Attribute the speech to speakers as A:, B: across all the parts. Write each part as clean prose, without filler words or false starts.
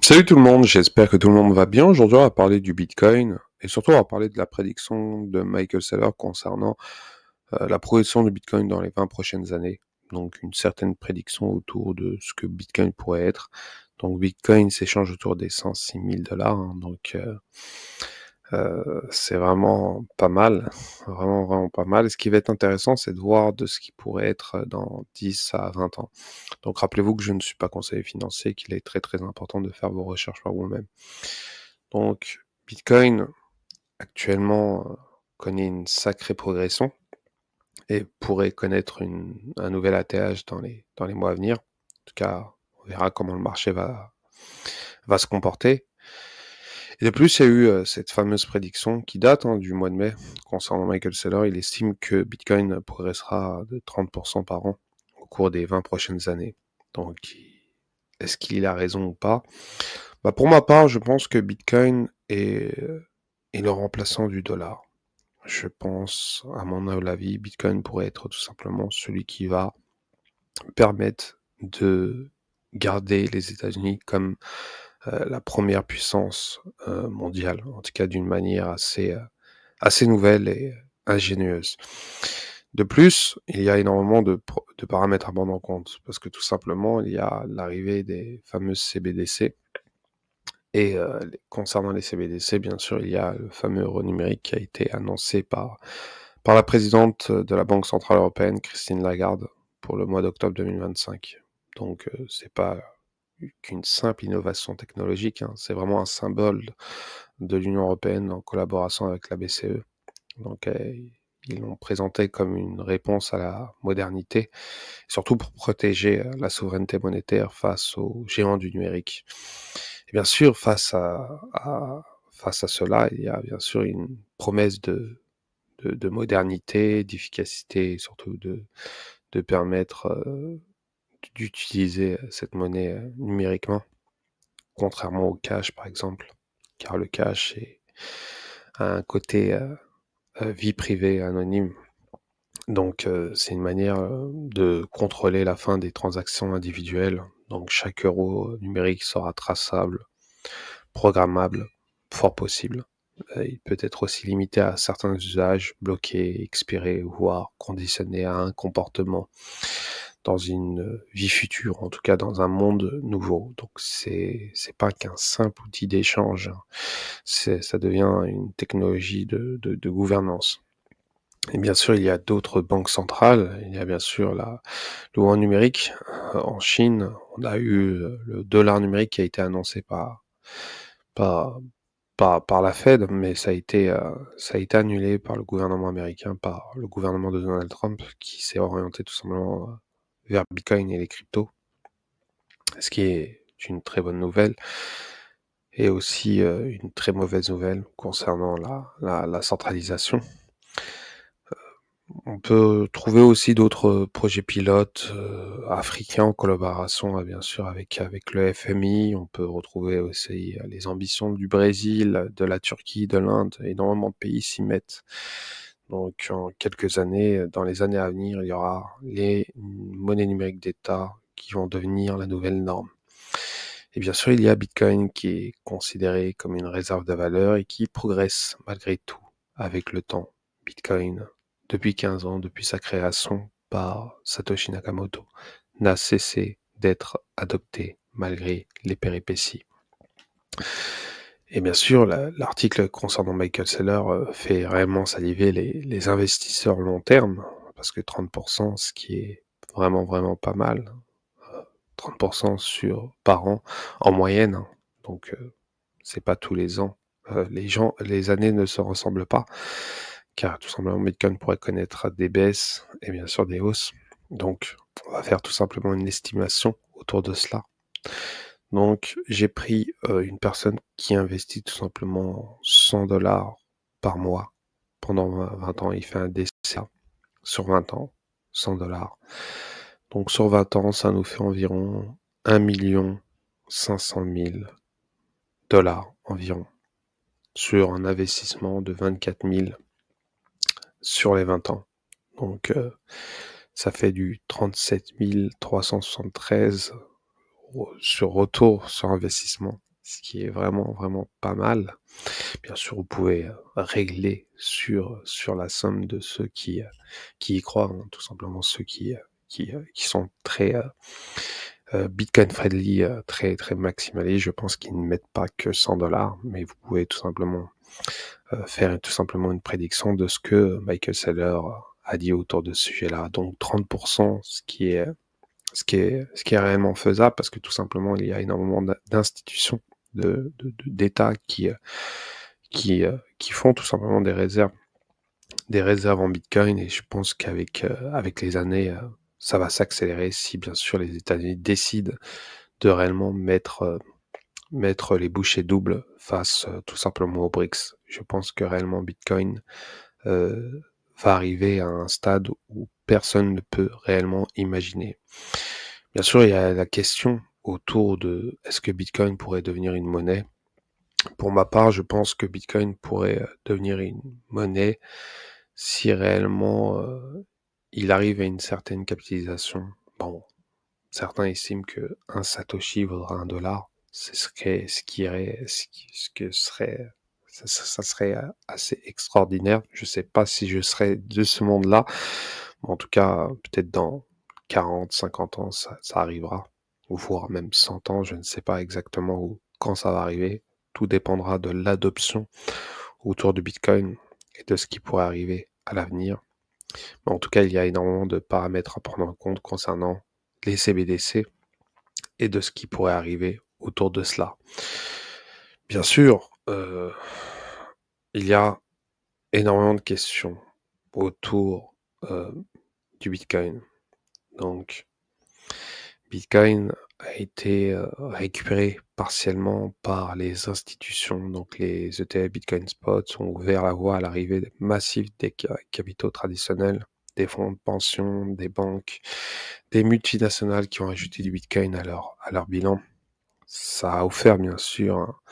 A: Salut tout le monde, j'espère que tout le monde va bien. Aujourd'hui, on va parler du Bitcoin et surtout, on va parler de la prédiction de Michael Saylor concernant la progression du Bitcoin dans les 20 prochaines années. Donc, une certaine prédiction autour de ce que Bitcoin pourrait être. Donc, Bitcoin s'échange autour des 106 000 $, hein, donc c'est vraiment pas mal, vraiment, vraiment pas mal. Et ce qui va être intéressant, c'est de voir de ce qui pourrait être dans 10 à 20 ans. Donc rappelez-vous que je ne suis pas conseiller financier, qu'il est très très important de faire vos recherches par vous-même. Donc Bitcoin actuellement connaît une sacrée progression et pourrait connaître un nouvel ATH dans les mois à venir. En tout cas, on verra comment le marché va se comporter. Et de plus, il y a eu cette fameuse prédiction qui date du mois de mai concernant Michael Saylor. Il estime que Bitcoin progressera de 30% par an au cours des 20 prochaines années. Donc, est-ce qu'il a raison ou pas? Pour ma part, je pense que Bitcoin est le remplaçant du dollar. Je pense, à mon humble avis, Bitcoin pourrait être tout simplement celui qui va permettre de garder les États-Unis comme la première puissance mondiale, en tout cas d'une manière assez nouvelle et ingénieuse. De plus, il y a énormément de paramètres à prendre en compte, parce que tout simplement, il y a l'arrivée des fameuses CBDC, et concernant les CBDC, bien sûr, il y a le fameux euro numérique qui a été annoncé par la présidente de la Banque centrale européenne, Christine Lagarde, pour le mois d'octobre 2025. Donc, c'est pas qu'une simple innovation technologique, hein, c'est vraiment un symbole de l'Union européenne en collaboration avec la BCE. Donc, ils l'ont présenté comme une réponse à la modernité, surtout pour protéger la souveraineté monétaire face aux géants du numérique. Et bien sûr, face à cela, il y a bien sûr une promesse de modernité, d'efficacité, et surtout de permettre d'utiliser cette monnaie numériquement, contrairement au cash par exemple, car le cash a un côté vie privée anonyme. Donc c'est une manière de contrôler la fin des transactions individuelles. Donc chaque euro numérique sera traçable, programmable, fort possible. Il peut être aussi limité à certains usages, bloqué, expiré, voire conditionné à un comportement dans une vie future, en tout cas dans un monde nouveau. Donc c'est pas qu'un simple outil d'échange, hein. Ça devient une technologie de gouvernance. Et bien sûr, il y a d'autres banques centrales. Il y a bien sûr le yuan numérique. En Chine, on a eu le dollar numérique qui a été annoncé par, par la Fed, mais ça a été annulé par le gouvernement américain, par le gouvernement de Donald Trump, qui s'est orienté tout simplement vers Bitcoin et les cryptos, ce qui est une très bonne nouvelle, et aussi une très mauvaise nouvelle concernant la centralisation. On peut trouver aussi d'autres projets pilotes africains en collaboration, bien sûr, avec le FMI. On peut retrouver aussi les ambitions du Brésil, de la Turquie, de l'Inde. Énormément de pays s'y mettent. Donc, en quelques années, dans les années à venir, il y aura les monnaies numériques d'État qui vont devenir la nouvelle norme. Et bien sûr, il y a Bitcoin qui est considéré comme une réserve de valeur et qui progresse malgré tout avec le temps. Bitcoin, depuis 15 ans, depuis sa création par Satoshi Nakamoto, n'a cessé d'être adopté malgré les péripéties. Et bien sûr, l'article concernant Michael Saylor fait réellement saliver les investisseurs long terme, parce que 30%, ce qui est vraiment, vraiment pas mal, 30% par an en moyenne, hein. Donc, c'est pas tous les ans. Les années ne se ressemblent pas, car tout simplement, Bitcoin pourrait connaître des baisses et bien sûr des hausses. Donc, on va faire tout simplement une estimation autour de cela. Donc, j'ai pris une personne qui investit tout simplement 100 $ par mois pendant 20 ans. Il fait un DCA sur 20 ans, 100 $. Donc, sur 20 ans, ça nous fait environ 1 500 000 $ environ, sur un investissement de 24 000 sur les 20 ans. Donc, ça fait du 37 373 sur retour sur investissement. ce qui est vraiment, vraiment pas mal. Bien sûr, vous pouvez, régler sur la somme de ceux qui y croient, hein, tout simplement ceux qui sont très, bitcoin friendly, très, très maximalistes. Je pense qu'ils ne mettent pas que 100 mais vous pouvez tout simplement, faire tout simplement une prédiction de ce que Michael Saylor a dit autour de ce sujet-là. Donc 30 ce qui est réellement faisable parce que tout simplement, il y a énormément d'institutions, d'États qui font tout simplement des réserves en Bitcoin et je pense avec les années, ça va s'accélérer si bien sûr les États-Unis décident de réellement mettre les bouchées doubles face tout simplement aux BRICS. Je pense que réellement Bitcoin euh, va arriver à un stade où personne ne peut réellement imaginer. Bien sûr, il y a la question autour de est-ce que Bitcoin pourrait devenir une monnaie. Pour ma part, je pense que Bitcoin pourrait devenir une monnaie si réellement il arrive à une certaine capitalisation. Bon, certains estiment que un Satoshi vaudra $1. Ce serait ce qui irait, ce que serait, ça serait assez extraordinaire. Je sais pas si je serais de ce monde-là. Mais en tout cas, peut-être dans 40, 50 ans, ça arrivera. Ou voire même 100 ans, je ne sais pas exactement quand ça va arriver. Tout dépendra de l'adoption autour du Bitcoin et de ce qui pourrait arriver à l'avenir. Mais en tout cas, il y a énormément de paramètres à prendre en compte concernant les CBDC et de ce qui pourrait arriver autour de cela. Bien sûr, il y a énormément de questions autour du Bitcoin. Donc, Bitcoin a été récupéré partiellement par les institutions. Donc, les ETF Bitcoin Spot ont ouvert la voie à l'arrivée massive des capitaux traditionnels, des fonds de pension, des banques, des multinationales qui ont ajouté du Bitcoin à leur bilan. Ça a offert bien sûr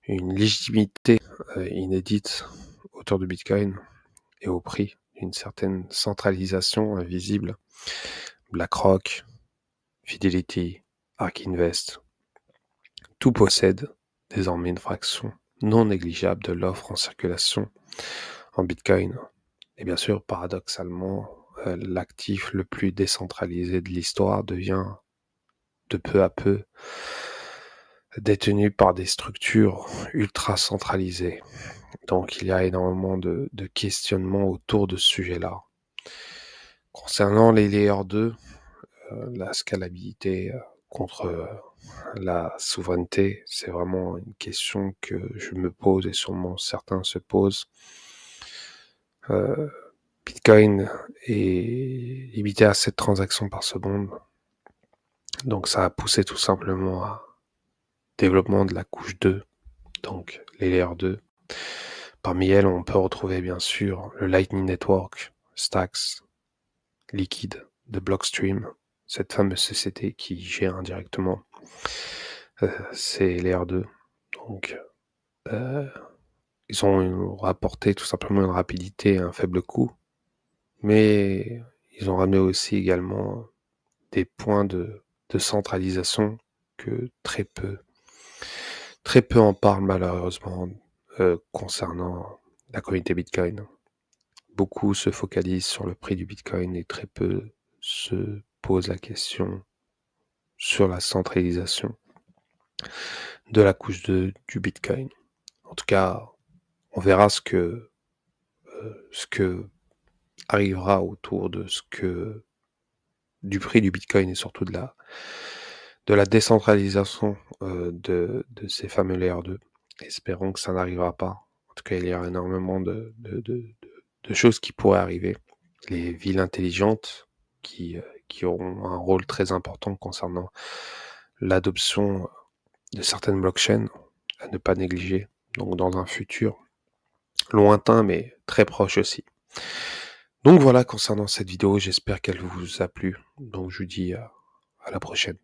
A: une légitimité inédite autour du Bitcoin et au prix d'une certaine centralisation invisible. BlackRock, Fidelity, ARK Invest, tout possède désormais une fraction non négligeable de l'offre en circulation en Bitcoin. Et bien sûr, paradoxalement, l'actif le plus décentralisé de l'histoire devient de peu à peu détenu par des structures ultra centralisées. Donc il y a énormément de questionnements autour de ce sujet-là. Concernant les Layer 2, la scalabilité contre la souveraineté, c'est vraiment une question que je me pose et sûrement certains se posent. Bitcoin est limité à 7 transactions par seconde. Donc ça a poussé tout simplement à développement de la couche 2, donc les Layer 2. Parmi elles, on peut retrouver bien sûr le Lightning Network, Stacks, Liquid de Blockstream, cette fameuse société qui gère indirectement ces Layer 2. Donc, ils ont rapporté tout simplement une rapidité et un faible coût, mais ils ont ramené aussi également des points de centralisation que très peu en parlent malheureusement concernant la communauté Bitcoin. Beaucoup se focalisent sur le prix du Bitcoin et très peu se posent la question sur la centralisation de la couche 2 du Bitcoin. En tout cas, on verra ce que arrivera autour du prix du Bitcoin et surtout de la décentralisation de ces fameux Layer 2. Espérons que ça n'arrivera pas. En tout cas, il y a énormément de choses qui pourraient arriver. Les villes intelligentes qui auront un rôle très important concernant l'adoption de certaines blockchains à ne pas négliger, donc dans un futur lointain mais très proche aussi. Donc voilà concernant cette vidéo, j'espère qu'elle vous a plu. Donc je vous dis à la prochaine.